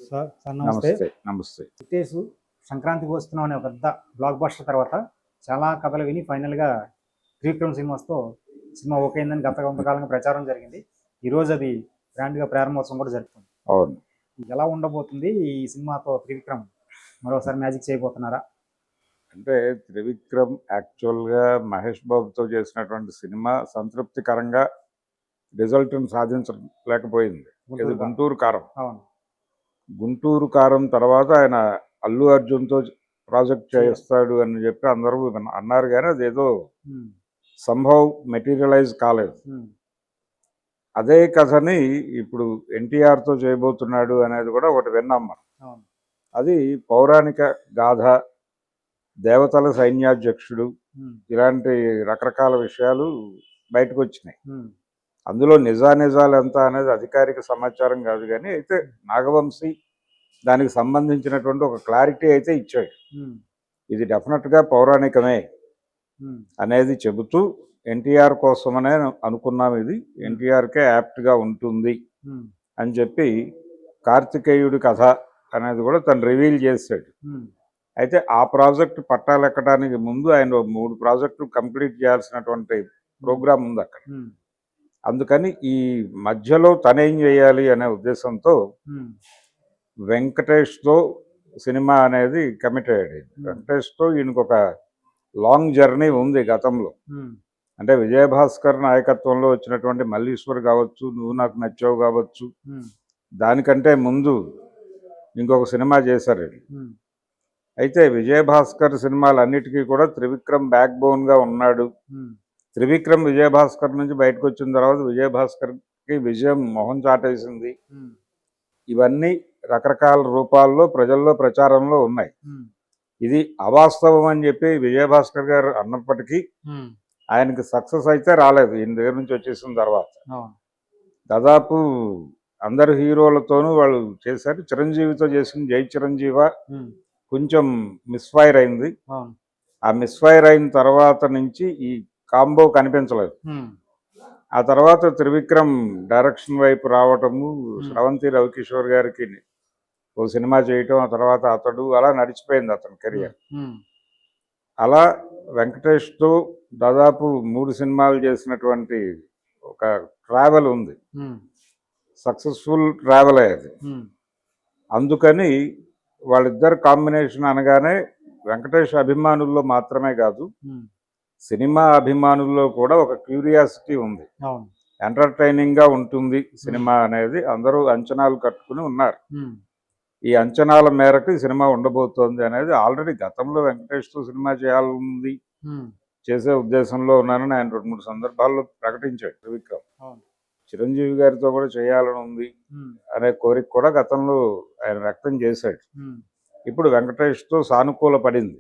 Sir sir నమస్తే. నమస్తే. నమస్తే. 'చిట్టేసు సంక్రాంతికి వస్తున్నాం' అనే ఒక పెద్ద బ్లాక్ బస్టర్ తర్వాత చాలా కథలు విని ఫైనల్‌గా 'త్రివిక్రమ్' సినిమా ఓకే అయిందని గత కొంతకాలంగా ప్రచారం జరిగింది. ఈరోజు అది గ్రాండ్‌గా ప్రారంభోత్సవం కూడా జరుపుకుంది. అవును. ఎలా ఉండబోతుంది ఈ సినిమాతో 'త్రివిక్రమ్' మరోసారి మ్యాజిక్ చేయబోతున్నారా? అంటే 'త్రివిక్రమ్' యాక్చువల్‌గా మహేష్ బాబుతో చేసినటువంటి సినిమా సంతృప్తికరంగా రిజల్ట్‌ని సాధించలేకపోయింది. ఇది 'గుంటూరు కారం'. అవును. 'గుంటూరు కారం' తర్వాత ఆయన అల్లు అర్జున్‌తో ప్రాజెక్ట్ చేస్తాడు అని చెప్పి అందరూ అన్నారు కానీ అదేదో సంభవ్ మెటీరియలైజ్ కాలేదు. అదే కథని ఇప్పుడు ఎన్టీఆర్‌తో చేయబోతున్నాడు అనేది కూడా ఒకటి విన్నాం మనం. అది పౌరాణిక గాథ, దేవతల సైన్యాధ్యక్షుడు, ఇలాంటి రకరకాల విషయాలు బయటకు వచ్చినాయి. అందులో నిజాలు ఎంత అనేది అధికారిక సమాచారం కాదు కానీ అయితే నాగవంశీ దానికి సంబంధించినటువంటి ఒక క్లారిటీ అయితే ఇచ్చాడు. ఇది డెఫినెట్గా పౌరాణికమే అనేది చెబుతూ ఎన్టీఆర్ కోసమనే అనుకున్నాం, ఇది ఎన్టీఆర్కే యాప్ట్గా ఉంటుంది అని చెప్పి కార్తికేయుడి కథ అనేది కూడా తను రివీల్ చేశాడు. అయితే ఆ ప్రాజెక్టు పట్టాలెక్కడానికి ముందు ఆయన 3 ప్రాజెక్టులు కంప్లీట్ చేయాల్సినటువంటి ప్రోగ్రాం ఉంది అక్కడ. అందుకని ఈ మధ్యలో తనేం చేయాలి అనే ఉద్దేశంతో వెంకటేష్తో సినిమా అనేది కమిట్ అయ్యాడు. వెంకటేష్తో ఈయనకు ఒక లాంగ్ జర్నీ ఉంది గతంలో. అంటే విజయభాస్కర్ నాయకత్వంలో వచ్చినటువంటి మల్లీశ్వర్ కావచ్చు, నువ్వు నాకు నచ్చావు కావచ్చు, దానికంటే ముందు ఇంకొక సినిమా చేశారు. అయితే విజయభాస్కర్ సినిమాలన్నిటికీ కూడా త్రివిక్రమ్ బ్యాక్ బోన్గా ఉన్నాడు. త్రివిక్రమ్ విజయభాస్కర్ నుంచి బయటకు వచ్చిన తర్వాత విజయభాస్కర్కి విజయం మొహం చాటేసింది. ఇవన్నీ రకరకాల రూపాల్లో ప్రజల్లో ప్రచారంలో ఉన్నాయి. ఇది అవాస్తవం అని చెప్పి విజయభాస్కర్ గారు అన్నప్పటికీ ఆయనకి సక్సెస్ అయితే రాలేదు ఈయన దగ్గర నుంచి వచ్చేసిన తర్వాత. దాదాపు అందరు హీరోలతోనూ వాళ్ళు చేశారు. చిరంజీవితో చేసిన జై చిరంజీవ కొంచెం మిస్ఫైర్ అయింది. ఆ మిస్ఫైర్ అయిన తర్వాత నుంచి ఈ కాంబో కనిపించలేదు. ఆ తర్వాత త్రివిక్రమ్ డైరెక్షన్ వైపు రావటము, శ్రవంతి రవికిషోర్ గారికి ఓ సినిమా చేయటం, ఆ తర్వాత అతడు అలా నడిచిపోయింది అతని కెరియర్. అలా వెంకటేష్తో దాదాపు 3 సినిమాలు చేసినటువంటి ఒక ట్రావెల్ ఉంది, సక్సెస్ఫుల్ ట్రావెల్ అయ్యేది. అందుకని వాళ్ళిద్దరు కాంబినేషన్ అనగానే వెంకటేష్ అభిమానుల్లో మాత్రమే కాదు, సినిమా అభిమానుల్లో కూడా ఒక క్యూరియాసిటీ ఉంది. ఎంటర్టైనింగ్గా ఉంటుంది సినిమా అనేది అందరూ అంచనాలు కట్టుకుని ఉన్నారు. ఈ అంచనాల మేరకు ఈ సినిమా ఉండబోతోంది అనేది ఆల్రెడీ గతంలో వెంకటేష్తో సినిమా చేయాలనుంది, చేసే ఉద్దేశంలో ఉన్నానని ఆయన 2-3 సందర్భాల్లో ప్రకటించాడు త్రివిక్రమ్. చిరంజీవి గారితో కూడా చేయాలని ఉంది అనే కోరిక కూడా గతంలో ఆయన వ్యక్తం చేశాడు. ఇప్పుడు వెంకటేష్తో సానుకూల పడింది.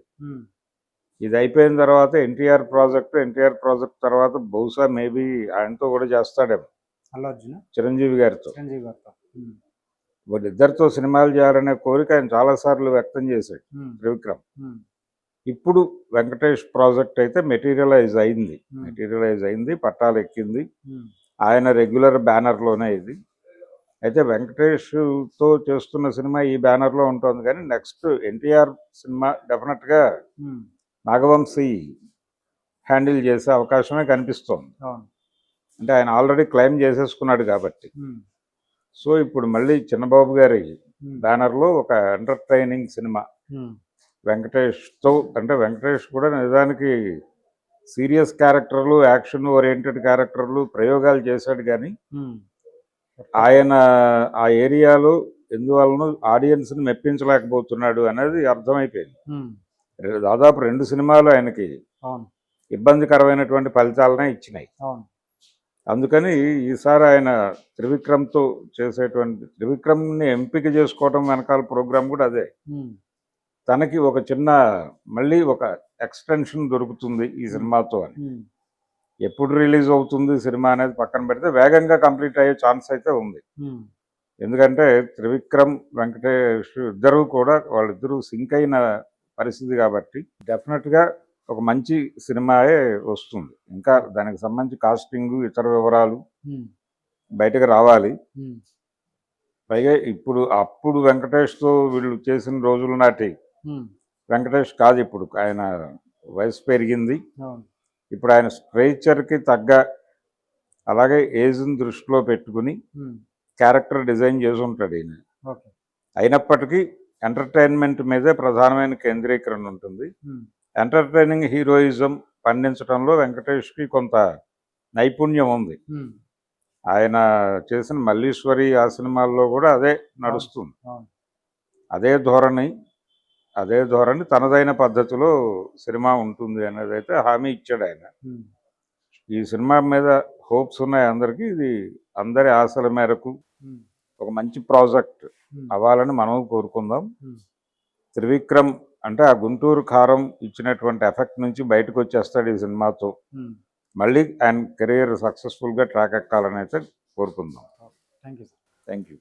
ఇది అయిపోయిన తర్వాత ఎన్టీఆర్ ప్రాజెక్ట్ తర్వాత బహుశా మేబీ ఆయనతో కూడా చేస్తాడేమో, చిరంజీవి గారితో. వాళ్ళిద్దరితో సినిమాలు చేయాలనే కోరిక ఆయన చాలాసార్లు వ్యక్తం చేశాడు త్రివిక్రమ్. ఇప్పుడు వెంకటేష్ ప్రాజెక్ట్ అయితే మెటీరియలైజ్ అయింది, పట్టాలు ఎక్కింది. ఆయన రెగ్యులర్ బ్యానర్లోనే ఇది. అయితే వెంకటేష్తో చేస్తున్న సినిమా ఈ బ్యానర్లో ఉంటుంది కానీ నెక్స్ట్ ఎన్టీఆర్ సినిమా డెఫినెట్గా నాగవంశీ హ్యాండిల్ చేసే అవకాశమే కనిపిస్తోంది. అంటే ఆయన ఆల్రెడీ క్లెయిమ్ చేసేసుకున్నాడు కాబట్టి. సో ఇప్పుడు మళ్ళీ చిన్నబాబు గారి బ్యానర్లో ఒక ఎంటర్టైనింగ్ సినిమా వెంకటేష్తో. అంటే వెంకటేష్ కూడా నిజానికి సీరియస్ క్యారెక్టర్లు, యాక్షన్ ఓరియంటెడ్ క్యారెక్టర్లు ప్రయోగాలు చేశాడు కానీ ఆయన ఆ ఏరియాలో ఎందువలన ఆడియన్స్ని మెప్పించలేకపోతున్నాడు అనేది అర్థమైపోయింది. దాదాపు 2 సినిమాలు ఆయనకి ఇబ్బందికరమైనటువంటి ఫలితాలనే ఇచ్చినాయి. అందుకని ఈసారి ఆయన త్రివిక్రమ్తో త్రివిక్రమ్ని ఎంపిక చేసుకోవడం వెనకాల ప్రోగ్రాం కూడా అదే. తనకి ఒక చిన్న మళ్ళీ ఒక ఎక్స్టెన్షన్ దొరుకుతుంది ఈ సినిమాతో అని. ఎప్పుడు రిలీజ్ అవుతుంది సినిమా అనేది పక్కన పెడితే వేగంగా కంప్లీట్ అయ్యే ఛాన్స్ అయితే ఉంది. ఎందుకంటే త్రివిక్రమ్, వెంకటేష్ ఇద్దరూ కూడా వాళ్ళిద్దరూ సింక్ అయిన పరిస్థితి కాబట్టి డెఫినెట్గా ఒక మంచి సినిమాయే వస్తుంది. ఇంకా దానికి సంబంధించి కాస్టింగ్, ఇతర వివరాలు బయటకు రావాలి. పైగా ఇప్పుడు అప్పుడు వెంకటేష్తో వీళ్ళు చేసిన రోజుల నాటి ఉమ్, వెంకటేష్ కాదు ఇప్పుడు. ఆయన వయసు పెరిగింది. అవును. ఇప్పుడు ఆయన స్ట్రైచర్కి తగ్గ అలాగే ఏజ్ని దృష్టిలో పెట్టుకుని ఉమ్, క్యారెక్టర్ డిజైన్ చేసి ఉంటాడు ఈయన. ఓకే. అయినప్పటికీ ఎంటర్టైన్మెంట్ మీదే ప్రధానమైన కేంద్రీకరణ ఉంటుంది. ఉమ్, ఎంటర్టైనింగ్ హీరోయిజం పండించడంలో వెంకటేష్కి కొంత నైపుణ్యం ఉంది. ఉమ్, ఆయన చేసిన మల్లీశ్వరి ఆ సినిమాల్లో కూడా అదే నడుస్తుంది. అవును. అదే ధోరణి తనదైన పద్ధతిలో సినిమా ఉంటుంది అనేది అయితే హామీ ఇచ్చాడు ఆయన. ఉమ్, ఈ సినిమా మీద హోప్స్ ఉన్నాయి అందరికీ. ఇది అందరి ఆశల మేరకు ఉమ్, ఒక మంచి ప్రాజెక్ట్ ఉమ్, అవ్వాలని మనం కోరుకుందాం. ఉమ్, త్రివిక్రమ్ అంటే ఆ గుంటూరు కారం ఇచ్చినటువంటి ఎఫెక్ట్ నుంచి బయటకు వచ్చేస్తాడు ఈ సినిమాతో. ఉమ్. మళ్ళీ ఆయన కెరీర్ సక్సెస్ఫుల్గా ట్రాక్ ఎక్కాలని అయితే కోరుకుందాం. Thank you. Thank you.